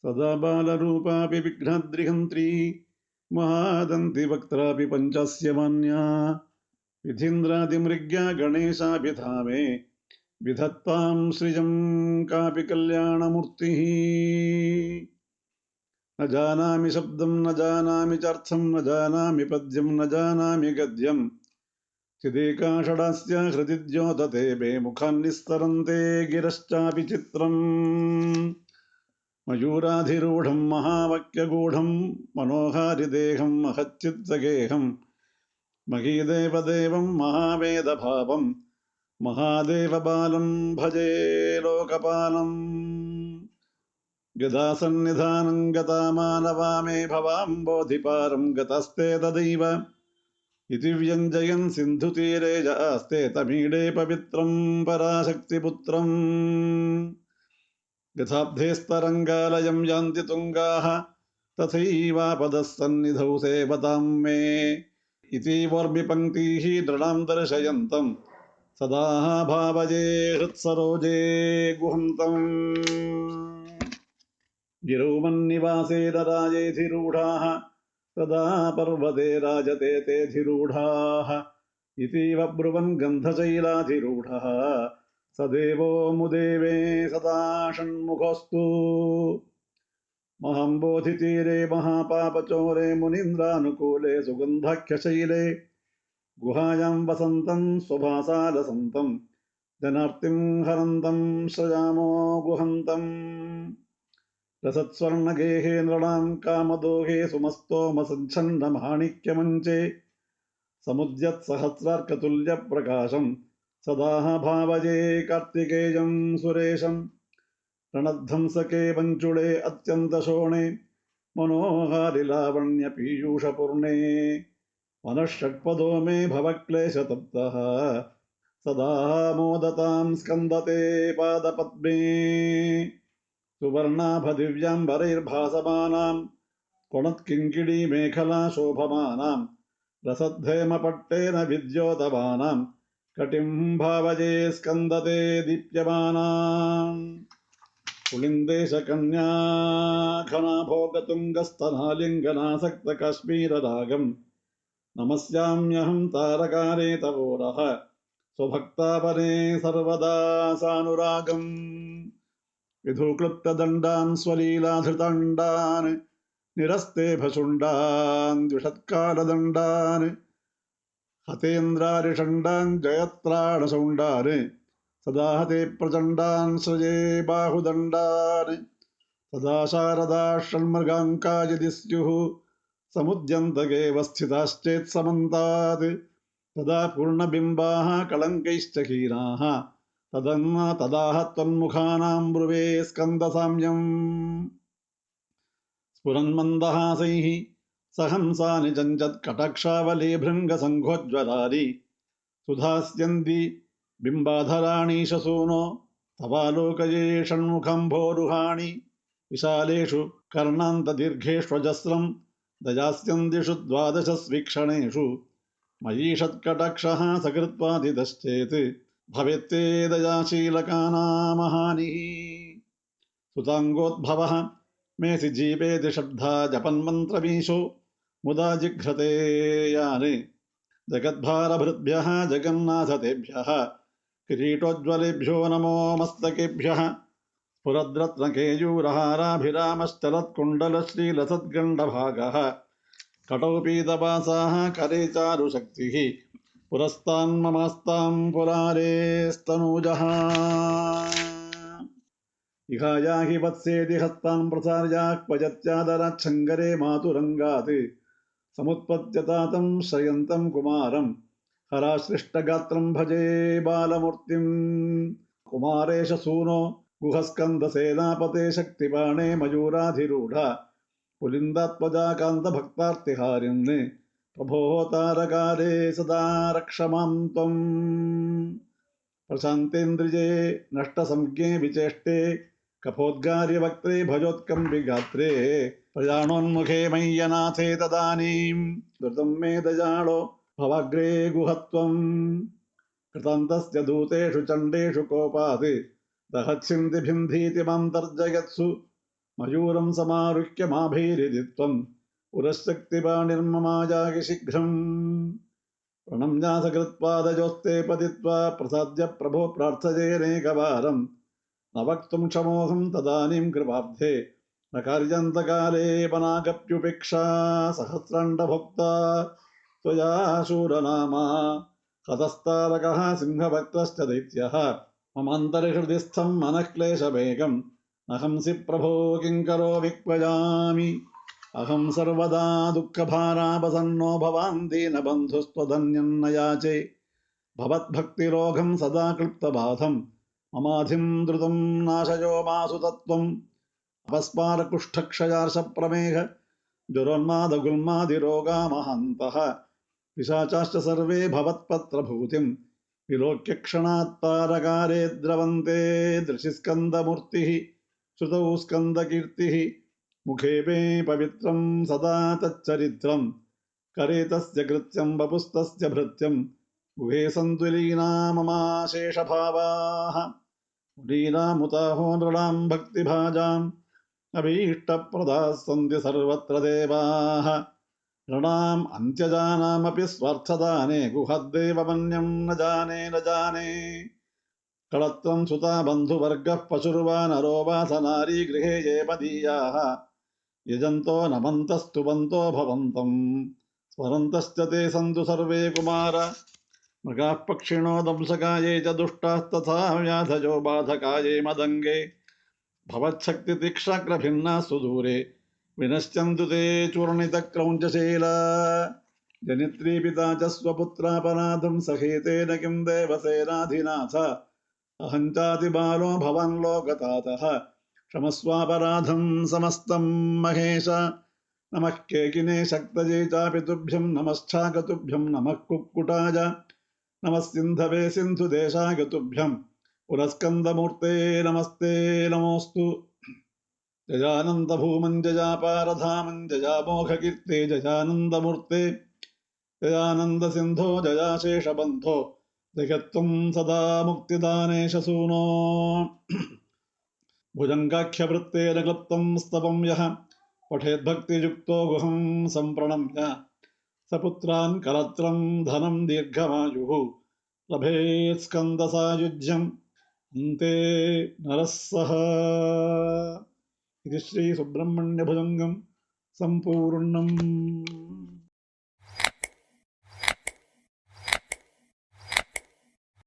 सदा बालरूपापि विघ्नाद्रिहन्त्री महादन्ति वक्त्रापि पञ्चस्य मान्या विधीन्द्रादिमृग्या गणेशाभिधामे विधत्तां सृजं कापि कल्याणमूर्तिः न जानामि शब्दं न जानामि चार्थं न जानामि पद्यं न जानामि गद्यं चिदेकाषडास्य हृदि द्योतते मे मुखान्निस्तरन्ते गिरश्चापि चित्रम् मयूराधिरूढं महावाक्यगूढं मनोहारिदेहं महच्चित्तगेहं महीदेवदेवं महावेदभावं महादेवबालं भजे लोकपालम् गदासन्निधानं गता मानवा मे भवाम्बोधिपारं गतस्ते तदैव इति व्यञ्जयन् सिन्धुतीरे जास्ते तमीडे पवित्रं पराशक्तिपुत्रम् यथाब्धेस्तरङ्गालयं यान्ति तुङ्गाः तथैवापदः सन्निधौ सेवतां मे इति वर्मिपङ्क्तिः नृणां दर्शयन्तं सदा भावजे हृत्सरोजे गुहन्तम् गिरौ मन्निवासे राजेधिरूढाः तदा पर्वते राजते तेऽधिरूढाः इतीव ब्रुवन् गन्धशैलाधिरूढः स देवो मुदेवे सदा षण्मुखोऽस्तु महाम्बोधितीरे महापापचोरे मुनीन्द्रानुकूले सुगन्धाख्यशैले गुहायां वसन्तं स्वभासालसन्तं जनार्तिं हरन्तं श्रजामो गुहन्तम् रसत्स्वर्णगेहे नृणां कामदोहे सुमस्तोमसञ्छन्नमाणिक्यमञ्चे समुद्यत्सहस्रार्कतुल्यप्रकाशं सदा भावजे कार्तिकेयं सुरेशं रणध्वंसके पञ्चुळे अत्यन्तशोणे मनोहारिलावण्यपीयूषपूर्णे मनःषट्पदो मे भवक्लेशतप्तः सदा मोदतां स्कन्दते पादपद्मे सुवर्णाभदिव्याम्बरैर्भासमानां पुनत्किङ्किणीमेखला शोभमानां रसद्धेमपट्टेन विद्योतमानां कटिं भावजे स्कन्दते दीप्यमानाम् पुलिन्देशकन्या घनाभोगतुङ्गस्तनालिङ्गनासक्तकाश्मीररागं नमस्याम्यहं तारकारे तवोरः स्वभक्तापरे सर्वदा सानुरागम् विधुक्लुप्तदण्डान् स्वलीलाधृताण्डान् निरस्ते भशुण्डान् द्विषत्कालदण्डान् हतेन्द्रारिषण्डान् जयत्राणशौण्डान् सदा हते प्रचण्डान् सृजे बाहुदण्डान् सदा शारदा षण्मृगाङ्का यदि स्युः समुद्यन्तगेव स्थिताश्चेत्समन्तात् तदा पूर्णबिम्बाः कलङ्कैश्च हीनाः तदाह त्वन्मुखानां ब्रुवे स्कन्दसाम्यम् स्फुरन्मन्दहासैः सहंसानि चञ्चत्कटाक्षावली भृङ्गसङ्घोज्ज्वलानि सुधास्यन्ति बिम्बाधराणीशसूनो तवालोकये षण्मुखम्भोरुहाणि विशालेषु कर्णान्तदीर्घेष्वजस्रं दयास्यन्दिषु द्वादशस्वीक्षणेषु मयीषत्कटाक्षः सकृत्वादितश्चेत् भवेत्ते दयाशीलकानामहानिः सुताङ्गोद्भवः मेसि जीवेति शब्दा जपन्मन्त्रमीशो मुदा जिघ्रते यानि जगद्भारभृद्भ्यः जगन्नाथतेभ्यः किरीटोज्ज्वलेभ्यो नमो मस्तकेभ्यः स्फुरद्रत्नकेयूरहाराभिरामश्चलत्कुण्डलश्रीलसद्गण्डभागः कटौ पीतवासाः करे चारुशक्तिः पुरस्तान्ममास्तां पुरारेस्तनूजः इहायाहि वत्सेति हस्तान् प्रसार्याक्पजत्यादराच्छङ्गरे मातुरङ्गात् समुत्पत्यतातं श्रयन्तं कुमारं हराश्लिष्टगात्रं भजे बालमूर्तिं कुमारेश सूनो गुहस्कन्दसेनापते शक्तिपाणे मयूराधिरूढ पुलिन्दात्मजा प्रभो तारकारे सदा रक्षमां त्वम् प्रशान्तेन्द्रिये नष्टसंज्ञे विचेष्टे कपोद्गार्यवक्त्रे भजोत्कम्बिगात्रे प्रजानोन्मुखे मय्यनाथे तदानीं द्रुतं मे दयाळो भवाग्रे गुहत्वम् कृतान्तस्य दूतेषु चण्डेषु कोपात् दहच्छिन्ति भिन्धीति मां तर्जयत्सु मयूरं समारुह्य माभैरिदित्वम् उरशक्तिपाणिर्ममाजागि शीघ्रम् प्रणम्यासकृत्पादयोस्ते पतित्वा प्रसाद्य प्रभो प्रार्थयेनेकवारम् न वक्तुं क्षमोऽहं तदानीं कृपाब्धे न कार्यान्तकाले वनागप्युपेक्षा सहस्राण्डभोक्ता त्वया शूरनामा हतस्तारकः सिंहभक्तश्च दैत्यः ममान्तर्हृदिस्थं मनःक्लेशवेगम् अहंसि प्रभो किङ्करो विक्वयामि अहं सर्वदा दुःखभारापसन्नो भवान् दीनबन्धुस्त्वधन्यं न याचे भवद्भक्तिरोगं सदा क्लिप्तबाधम् ममाधिं द्रुतं नाशयो मासु तत्त्वम् अपस्मारकुष्ठक्षयार्षप्रमेह ज्वरोन्मादगुल्मादिरोगा महान्तः पिशाचाश्च सर्वे भवत्पत्रभूतिम् विलोक्य क्षणात् पारकारे द्रवन्ते दृशिस्कन्दमूर्तिः श्रुतौ स्कन्दकीर्तिः मुखे मे पवित्रं सदा तच्चरित्रम् करे तस्य कृत्यं वपुस्तस्य भृत्यं गुहे सन्तु लीना ममाशेषभावाः लीनामुताहो नृणां भक्तिभाजाम् अभीष्टप्रदाः सन्ति सर्वत्र देवाः नृणाम् अन्त्यजानामपि स्वार्थदाने गुहद्देवमन्यं न जाने कळत्रं सुता बन्धुवर्गः पशुर्वा नरो वा स नारी गृहे ये पदीयाः यजन्तो नमन्तस्तुवन्तो भवन्तम् स्मरन्तश्च ते सन्तु सर्वे कुमार मृगाः पक्षिणो दंसकाये च दुष्टास्तथा व्याधयो बाधकाये मदङ्गे भवच्छक्तितीक्ष्णाग्रभिन्नाः सुदूरे विनश्यन्तु ते चूर्णितक्रौञ्चशीला जनित्री पिता च स्वपुत्रापराधं सहेतेन किं देवसेनाधिनाथ अहं चातिबालो भवान् लोकतातः क्षमस्वापराधं समस्तं महेश नमः केकिने शक्तये चापि तुभ्यं नमश्चाकतुभ्यं नमः कुक्कुटाय नमः सिन्धवे सिन्धुदेशाय तुभ्यं पुरस्कन्दमूर्ते नमस्ते नमोऽस्तु जयानन्दभूमन् जयापारधामन् जयामोघकीर्ते जयानन्दमूर्ते जयानन्दसिन्धो जयाशेषबन्धो जगत्त्वं सदा मुक्तिदानेश सूनो भुजङ्गाख्यवृत्तेन क्लुप्तं स्तवं यः पठेद्भक्तियुक्तो गुहं सम्प्रणम्य सपुत्रान् कलत्रं धनं दीर्घमायुः लभेत् स्कन्दसायुज्यम् अन्ते नरः सः इति श्रीसुब्रह्मण्यभुजङ्गं सम्पूर्णम्